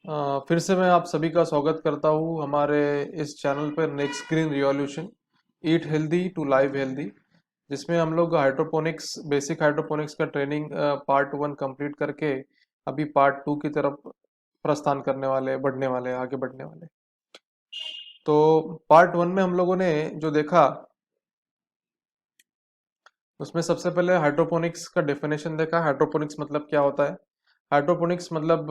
फिर से मैं आप सभी का स्वागत करता हूँ हमारे इस चैनल पर next green revolution eat healthy to live healthy, जिसमें हम लोग हाइड्रोपोनिक्स बेसिक हाइड्रोपोनिक्स का ट्रेनिंग पार्ट 1 कंप्लीट करके अभी पार्ट 2 की तरफ प्रस्थान करने वाले आगे बढ़ने वाले। तो पार्ट 1 में हम लोगों ने जो देखा उसमें सबसे पहले हाइड्रोपोनिक्स का डेफिनेशन देखा। हाइड्रोपोनिक्स मतलब क्या होता है? हाइड्रोपोनिक्स मतलब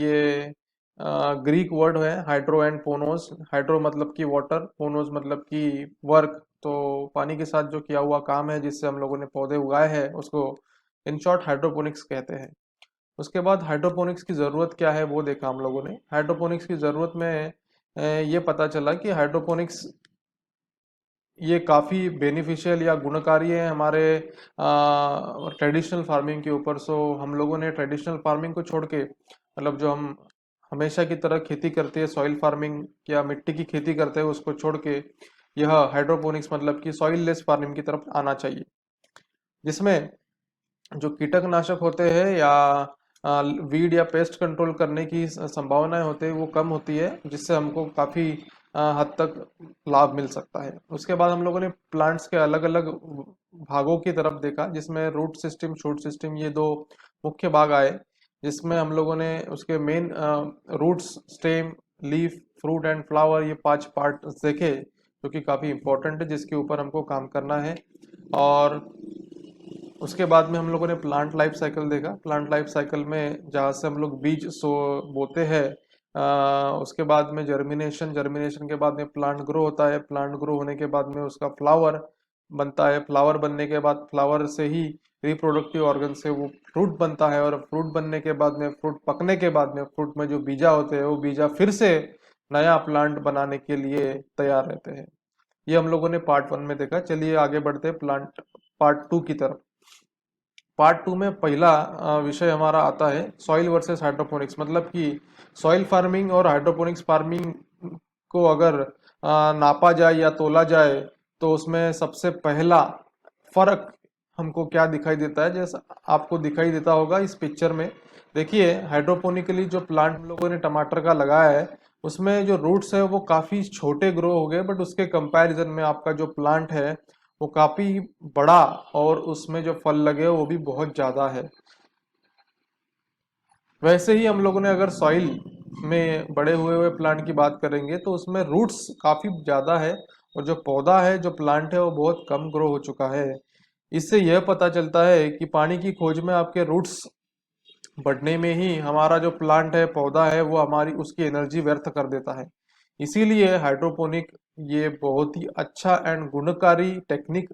ये ग्रीक वर्ड है, हाइड्रो एंड पोनोस। हाइड्रो मतलब कि वाटर, पोनोस मतलब कि वर्क। तो पानी के साथ जो किया हुआ काम है जिससे हम लोगों ने पौधे उगाए हैं उसको इन शॉर्ट हाइड्रोपोनिक्स कहते हैं। उसके बाद हाइड्रोपोनिक्स की ज़रूरत क्या है वो देखा हम लोगों ने। हाइड्रोपोनिक्स की ज़रूरत में ये पता चला कि हाइड्रोपोनिक्स ये काफ़ी बेनिफिशियल या गुणकारी है हमारे ट्रेडिशनल फार्मिंग के ऊपर। सो हम लोगों ने ट्रेडिशनल फार्मिंग को छोड़ के, मतलब जो हम हमेशा की तरह खेती करते हैं, सॉइल फार्मिंग या मिट्टी की खेती करते हैं, उसको छोड़ के यह हाइड्रोपोनिक्स मतलब कि सॉइल लेस फार्मिंग की तरफ आना चाहिए, जिसमें जो कीटकनाशक होते हैं या वीड या पेस्ट कंट्रोल करने की संभावनाएं होते हैं वो कम होती है, जिससे हमको काफ़ी हद तक लाभ मिल सकता है। उसके बाद हम लोगों ने प्लांट्स के अलग अलग भागों की तरफ देखा, जिसमें रूट सिस्टम, शूट सिस्टम, ये दो मुख्य भाग आए, जिसमें हम लोगों ने उसके main roots, stem, leaf, fruit and flower, ये 5 पार्ट देखे जो कि काफ़ी इंपॉर्टेंट है, जिसके ऊपर हमको काम करना है। और उसके बाद में हम लोगों ने प्लांट लाइफ साइकिल देखा। प्लांट लाइफ साइकिल में जहाँ से हम लोग बीज बोते हैं, उसके बाद में जर्मिनेशन, जर्मिनेशन के बाद में प्लांट ग्रो होता है, प्लांट ग्रो होने के बाद में उसका फ्लावर बनता है, फ्लावर बनने के बाद फ्लावर से ही रिप्रोडक्टिव ऑर्गन से वो फ्रूट बनता है, और फ्रूट बनने के बाद में, फ्रूट पकने के बाद में, फ्रूट में जो बीजा होते हैं वो बीजा फिर से नया प्लांट बनाने के लिए तैयार रहते हैं। ये हम लोगों ने पार्ट 1 में देखा। चलिए आगे बढ़ते हैं प्लांट पार्ट 2 की तरफ। पार्ट 2 में पहला विषय हमारा आता है सॉइल वर्सेस हाइड्रोपोनिक्स, मतलब कि सॉइल फार्मिंग और हाइड्रोपोनिक्स फार्मिंग को अगर नापा जाए या तोला जाए तो उसमें सबसे पहला फर्क हमको क्या दिखाई देता है, जैसा आपको दिखाई देता होगा इस पिक्चर में। देखिए, हाइड्रोपोनिकली जो प्लांट हम लोगों ने टमाटर का लगाया है उसमें जो रूट्स है वो काफी छोटे ग्रो हो गए, बट उसके कंपैरिजन में आपका जो प्लांट है वो काफी बड़ा, और उसमें जो फल लगे वो भी बहुत ज्यादा है। वैसे ही हम लोगों ने अगर सॉइल में बड़े हुए हुए प्लांट की बात करेंगे तो उसमें रूट्स काफी ज्यादा है, और जो पौधा है, जो प्लांट है, वो बहुत कम ग्रो हो चुका है। इससे यह पता चलता है कि पानी की खोज में आपके रूट्स बढ़ने में ही हमारा जो प्लांट है, पौधा है, वो हमारी उसकी एनर्जी व्यर्थ कर देता है। इसीलिए हाइड्रोपोनिक ये बहुत ही अच्छा एंड गुणकारी टेक्निक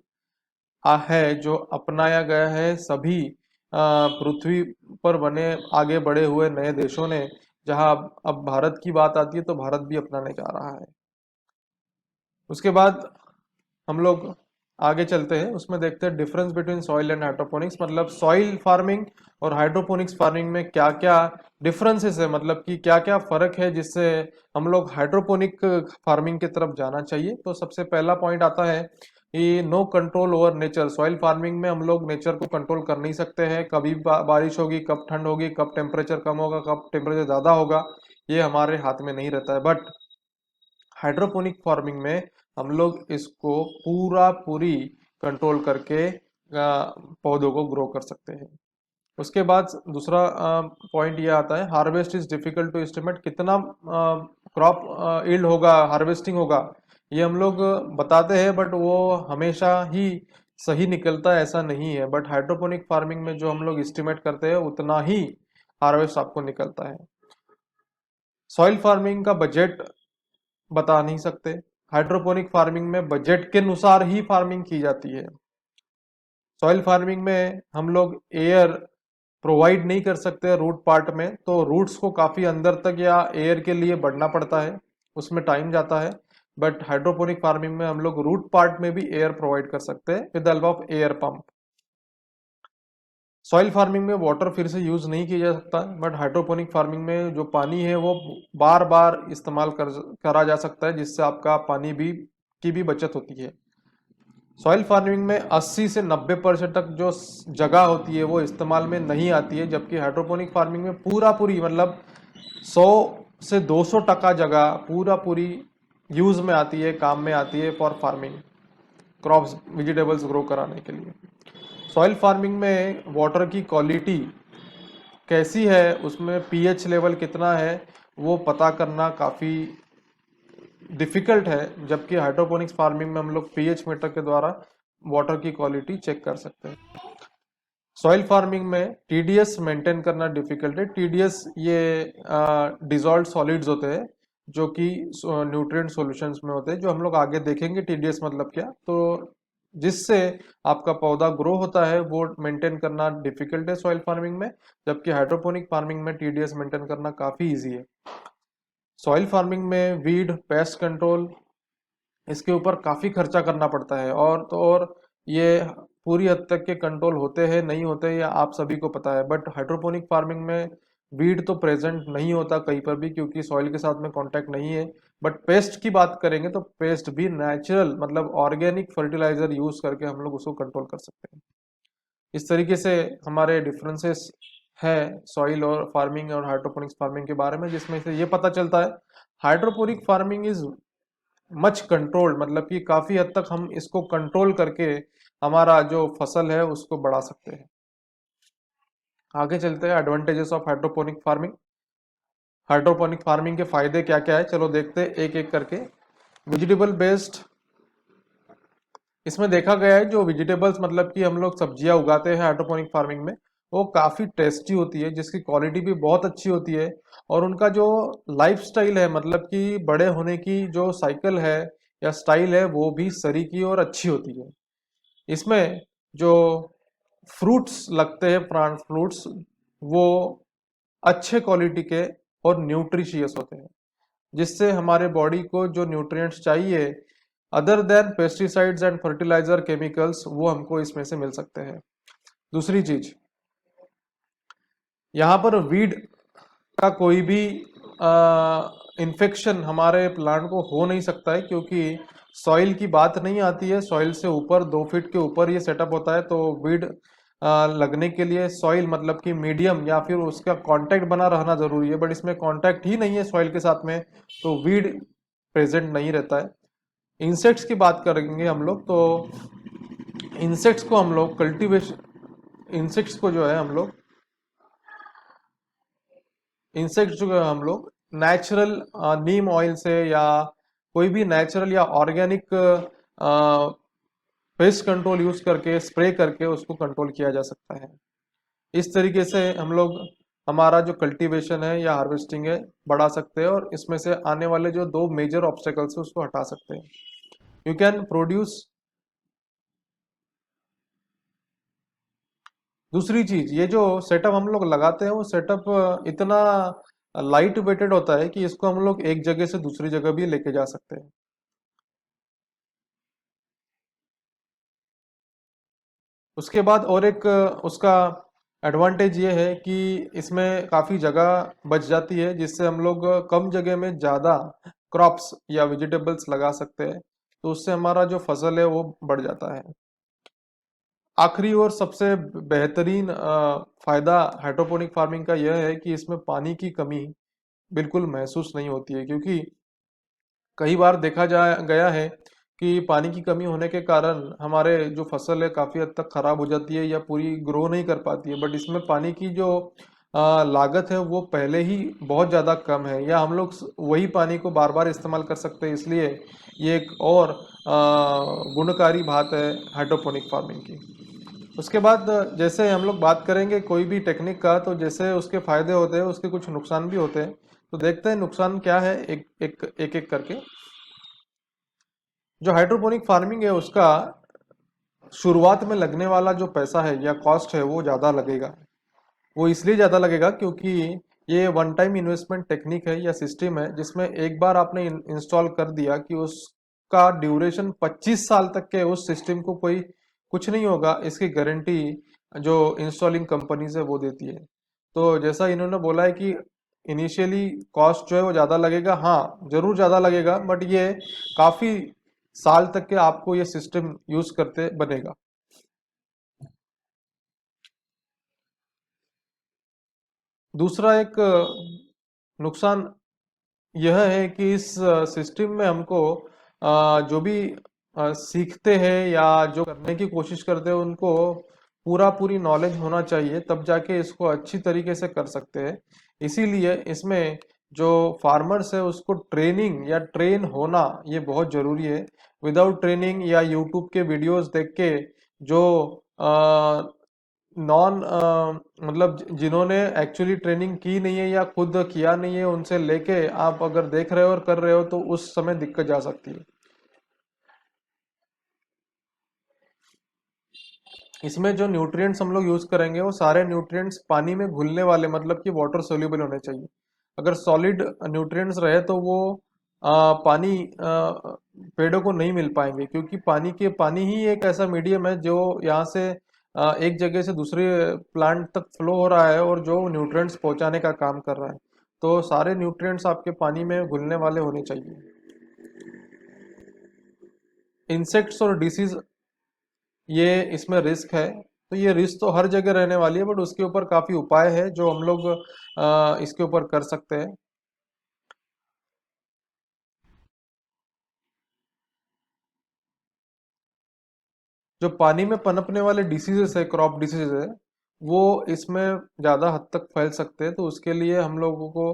है जो अपनाया गया है सभी पृथ्वी पर बने आगे बढ़े हुए नए देशों ने। जहां अब भारत की बात आती है तो भारत भी अपनाने जा रहा है। उसके बाद हम लोग आगे चलते हैं, उसमें देखते हैं difference between soil and hydroponics, मतलब सॉइल फार्मिंग और हाइड्रोपोनिक्स फार्मिंग में क्या क्या डिफरेंसेस है, मतलब कि क्या क्या फर्क है जिससे हम लोग हाइड्रोपोनिक फार्मिंग की तरफ जाना चाहिए। तो सबसे पहला पॉइंट आता है कि no control over nature. Soil farming में हम लोग नेचर को कंट्रोल कर नहीं सकते हैं, कभी बारिश होगी, कब ठंड होगी, कब टेम्परेचर कम होगा, कब टेम्परेचर ज्यादा होगा, ये हमारे हाथ में नहीं रहता है। बट हाइड्रोपोनिक फार्मिंग में हम लोग इसको पूरी कंट्रोल करके पौधों को ग्रो कर सकते हैं। उसके बाद दूसरा पॉइंट ये आता है, harvest is difficult to estimate. कितना क्रॉप यील्ड होगा, हार्वेस्टिंग होगा, ये हम लोग बताते हैं, बट वो हमेशा ही सही निकलता है ऐसा नहीं है। बट हाइड्रोपोनिक फार्मिंग में जो हम लोग एस्टिमेट करते हैं उतना ही हार्वेस्ट आपको निकलता है। सॉइल फार्मिंग का बजट बता नहीं सकते, हाइड्रोपोनिक फार्मिंग में बजट के अनुसार ही फार्मिंग की जाती है। सॉइल फार्मिंग में हम लोग एयर प्रोवाइड नहीं कर सकते रूट पार्ट में, तो रूट्स को काफी अंदर तक या एयर के लिए बढ़ना पड़ता है, उसमें टाइम जाता है। बट हाइड्रोपोनिक फार्मिंग में हम लोग रूट पार्ट में भी एयर प्रोवाइड कर सकते हैं with the help of air pump. Soil farming में वाटर फिर से यूज नहीं किया जा सकता, बट हाइड्रोपोनिक फार्मिंग में जो पानी है वो बार बार इस्तेमाल करा जा सकता है, जिससे आपका पानी भी की भी बचत होती है। सॉइल फार्मिंग में 80 से 90% तक जो जगह होती है वो इस्तेमाल में नहीं आती है, जबकि हाइड्रोपोनिक फार्मिंग में पूरी मतलब 100 से 200% जगह पूरा पूरी यूज में आती है, काम में आती है for farming, crops vegetables grow कराने के लिए। सॉइल फार्मिंग में वाटर की क्वालिटी कैसी है, उसमें पीएच लेवल कितना है, वो पता करना काफ़ी डिफिकल्ट है, जबकि हाइड्रोपोनिक्स फार्मिंग में हम लोग पीएच मीटर के द्वारा वाटर की क्वालिटी चेक कर सकते हैं। सॉइल फार्मिंग में टीडीएस मेंटेन करना डिफिकल्ट है। टीडीएस ये डिजॉल्व सॉलिड्स होते हैं जो कि न्यूट्रिएंट सॉल्यूशंस में होते हैं, जो हम लोग आगे देखेंगे टीडीएस मतलब क्या। तो जिससे आपका पौधा ग्रो होता है वो मेंटेन करना डिफिकल्ट है सॉइल फार्मिंग में, जबकि हाइड्रोपोनिक फार्मिंग में टीडीएस मेंटेन करना काफ़ी इजी है। सॉइल फार्मिंग में वीड, पेस्ट कंट्रोल, इसके ऊपर काफ़ी खर्चा करना पड़ता है, और तो और ये पूरी हद तक के कंट्रोल होते हैं नहीं होते या आप सभी को पता है। बट हाइड्रोपोनिक फार्मिंग में वीड तो प्रेजेंट नहीं होता कहीं पर भी, क्योंकि सॉइल के साथ में कांटेक्ट नहीं है। बट पेस्ट की बात करेंगे तो पेस्ट भी नेचुरल मतलब ऑर्गेनिक फर्टिलाइजर यूज करके हम लोग उसको कंट्रोल कर सकते हैं। इस तरीके से हमारे डिफरेंसेस है सॉइल और फार्मिंग और हाइड्रोपोनिक्स फार्मिंग के बारे में, जिसमें से ये पता चलता है hydroponic farming is much controlled, मतलब कि काफी हद तक हम इसको कंट्रोल करके हमारा जो फसल है उसको बढ़ा सकते हैं। आगे चलते हैं advantages of hydroponic farming. Hydroponic farming के फायदे क्या क्या है, चलो देखते हैं एक एक करके। वेजिटेबल बेस्ड, इसमें देखा गया है जो वेजिटेबल्स मतलब कि हम लोग सब्जियां उगाते हैं हाइड्रोपोनिक फार्मिंग में, वो काफ़ी टेस्टी होती है, जिसकी क्वालिटी भी बहुत अच्छी होती है। और उनका जो लाइफ स्टाइल है मतलब कि बड़े होने की जो साइकिल है या स्टाइल है वो भी सरीकी और अच्छी होती है। इसमें जो फ्रूट्स लगते हैं, प्लांट फ्रूट्स, वो अच्छे क्वालिटी के और न्यूट्रिशियस होते हैं, जिससे हमारे बॉडी को जो न्यूट्रिएंट्स चाहिए other than pesticides and fertiliser chemicals, वो हमको इसमें से मिल सकते हैं। दूसरी चीज, यहाँ पर वीड का कोई भी इन्फेक्शन हमारे प्लांट को हो नहीं सकता है, क्योंकि सॉइल की बात नहीं आती है। सॉइल से ऊपर 2 फीट के ऊपर ये सेटअप होता है, तो वीड लगने के लिए सॉइल मतलब कि मीडियम या फिर उसका कांटेक्ट बना रहना जरूरी है, बट इसमें कांटेक्ट ही नहीं है सॉइल के साथ में, तो वीड प्रेजेंट नहीं रहता है। इंसेक्ट्स की बात करेंगे हम लोग, तो इंसेक्ट्स को हम लोग कल्टीवेशन, इंसेक्ट्स को जो है हम लोग, इंसेक्ट्स जो है हम लोग नेचुरल नीम ऑयल से या कोई भी नेचुरल या ऑर्गेनिक पेस्ट कंट्रोल यूज करके स्प्रे करके उसको कंट्रोल किया जा सकता है। इस तरीके से हम लोग हमारा जो कल्टीवेशन है या हार्वेस्टिंग है बढ़ा सकते हैं, और इसमें से आने वाले जो 2 मेजर ऑब्स्टेकल्स है उसको हटा सकते हैं। You can produce. दूसरी चीज, ये जो सेटअप हम लोग लगाते हैं वो सेटअप इतना लाइट वेटेड होता है कि इसको हम लोग एक जगह से दूसरी जगह भी लेके जा सकते हैं। उसके बाद और एक उसका एडवांटेज ये है कि इसमें काफ़ी जगह बच जाती है, जिससे हम लोग कम जगह में ज़्यादा क्रॉप्स या वेजिटेबल्स लगा सकते हैं, तो उससे हमारा जो फसल है वो बढ़ जाता है। आखिरी और सबसे बेहतरीन फायदा हाइड्रोपोनिक फार्मिंग का यह है कि इसमें पानी की कमी बिल्कुल महसूस नहीं होती है, क्योंकि कई बार देखा जा गया है कि पानी की कमी होने के कारण हमारे जो फसल है काफ़ी हद तक खराब हो जाती है या पूरी ग्रो नहीं कर पाती है। बट इसमें पानी की जो लागत है वो पहले ही बहुत ज़्यादा कम है, या हम लोग वही पानी को बार बार इस्तेमाल कर सकते हैं, इसलिए ये एक और गुणकारी बात है हाइड्रोपोनिक फार्मिंग की। उसके बाद जैसे हम लोग बात करेंगे कोई भी टेक्निक का, तो जैसे उसके फायदे होते हैं उसके कुछ नुकसान भी होते हैं, तो देखते हैं नुकसान क्या है एक एक करके। जो हाइड्रोपोनिक फार्मिंग है उसका शुरुआत में लगने वाला जो पैसा है या कॉस्ट है वो ज़्यादा लगेगा। वो इसलिए ज़्यादा लगेगा क्योंकि ये वन टाइम इन्वेस्टमेंट टेक्निक है या सिस्टम है, जिसमें एक बार आपने इंस्टॉल कर दिया कि उसका ड्यूरेशन 25 साल तक के उस सिस्टम को कोई कुछ नहीं होगा, इसकी गारंटी जो इंस्टॉलिंग कंपनीज है वो देती है। तो जैसा इन्होंने बोला है कि इनिशियली कॉस्ट जो है वो ज़्यादा लगेगा, हाँ जरूर ज़्यादा लगेगा, बट ये काफ़ी साल तक के आपको ये सिस्टम यूज करते बनेगा। दूसरा एक नुकसान यह है कि इस सिस्टम में हमको जो भी सीखते हैं या जो करने की कोशिश करते हैं उनको पूरा पूरी नॉलेज होना चाहिए, तब जाके इसको अच्छी तरीके से कर सकते हैं। इसीलिए इसमें जो फार्मर्स है उसको ट्रेनिंग या ट्रेन होना ये बहुत जरूरी है। विदाउट ट्रेनिंग या यूट्यूब के वीडियोस देख के जो नॉन मतलब जिन्होंने एक्चुअली ट्रेनिंग की नहीं है या खुद किया नहीं है उनसे लेके आप अगर देख रहे हो और कर रहे हो तो उस समय दिक्कत जा सकती है। इसमें जो न्यूट्रिएंट्स हम लोग यूज करेंगे वो सारे न्यूट्रिएंट्स पानी में घुलने वाले, मतलब कि वाटर सोल्यूबल होने चाहिए। अगर सॉलिड न्यूट्रिएंट्स रहे तो वो पानी पेड़ों को नहीं मिल पाएंगे, क्योंकि पानी ही एक ऐसा मीडियम है जो यहाँ से एक जगह से दूसरे प्लांट तक फ्लो हो रहा है और जो न्यूट्रिएंट्स पहुंचाने का काम कर रहा है। तो सारे न्यूट्रिएंट्स आपके पानी में घुलने वाले होने चाहिए। इंसेक्ट्स और डिसीज ये इसमें रिस्क है, तो ये रिस्क तो हर जगह रहने वाली है, बट उसके ऊपर काफी उपाय है जो हम लोग इसके ऊपर कर सकते हैं। जो पानी में पनपने वाले डिसीजेस है, क्रॉप डिसीज है, वो इसमें ज्यादा हद तक फैल सकते हैं। तो उसके लिए हम लोगों को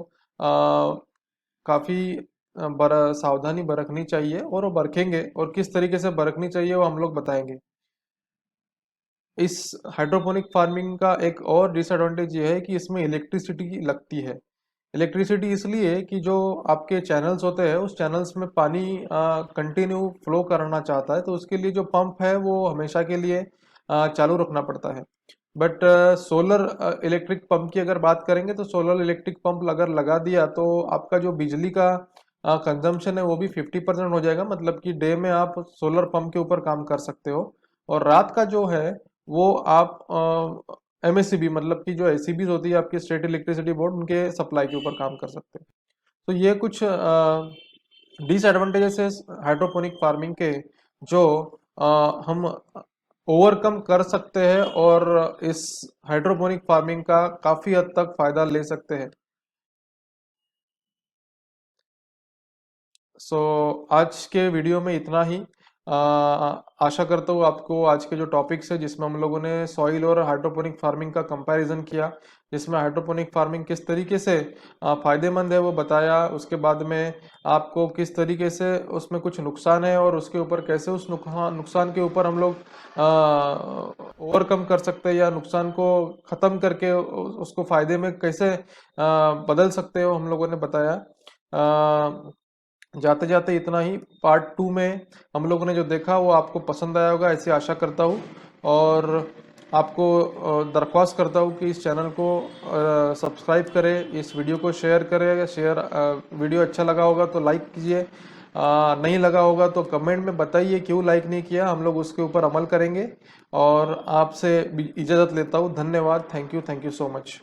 काफी सावधानी बरतनी चाहिए, और वो बरतेंगे, और किस तरीके से बरतनी चाहिए वो हम लोग बताएंगे। इस हाइड्रोपोनिक फार्मिंग का एक और डिसएडवांटेज ये है कि इसमें इलेक्ट्रिसिटी लगती है। इलेक्ट्रिसिटी इसलिए कि जो आपके चैनल्स होते हैं उस चैनल्स में पानी कंटिन्यू फ्लो करना चाहता है, तो उसके लिए जो पंप है वो हमेशा के लिए चालू रखना पड़ता है। बट सोलर इलेक्ट्रिक पंप की अगर बात करेंगे तो सोलर इलेक्ट्रिक पंप अगर लगा दिया तो आपका जो बिजली का कंजम्पशन है वो भी 50% हो जाएगा। मतलब कि डे में आप सोलर पंप के ऊपर काम कर सकते हो, और रात का जो है वो आप एमएससीबी, मतलब कि जो एसीबीज होती है आपकी स्टेट इलेक्ट्रिसिटी बोर्ड, उनके सप्लाई के ऊपर काम कर सकते हैं। तो ये कुछ डिसएडवांटेजेस है हाइड्रोपोनिक फार्मिंग के, जो हम ओवरकम कर सकते हैं और इस हाइड्रोपोनिक फार्मिंग का काफी हद तक फायदा ले सकते हैं। सो आज के वीडियो में इतना ही। आशा करता हूँ आपको आज के जो टॉपिक्स है जिसमें हम लोगों ने सॉइल और हाइड्रोपोनिक फार्मिंग का कंपैरिजन किया, जिसमें हाइड्रोपोनिक फार्मिंग किस तरीके से फायदेमंद है वो बताया, उसके बाद में आपको किस तरीके से उसमें कुछ नुकसान है और उसके ऊपर कैसे उस नुकसान के ऊपर हम लोग ओवरकम कर सकते हैं, या नुकसान को ख़त्म करके उसको फायदे में कैसे बदल सकते हो, हम लोगों ने बताया। जाते जाते इतना ही। पार्ट टू में हम लोगों ने जो देखा वो आपको पसंद आया होगा ऐसी आशा करता हूँ, और आपको दरख्वास्त करता हूँ कि इस चैनल को सब्सक्राइब करें, इस वीडियो को शेयर करें। वीडियो अच्छा लगा होगा तो लाइक कीजिए, नहीं लगा होगा तो कमेंट में बताइए क्यों लाइक नहीं किया, हम लोग उसके ऊपर अमल करेंगे। और आपसे इजाज़त लेता हूँ। धन्यवाद। Thank you so much.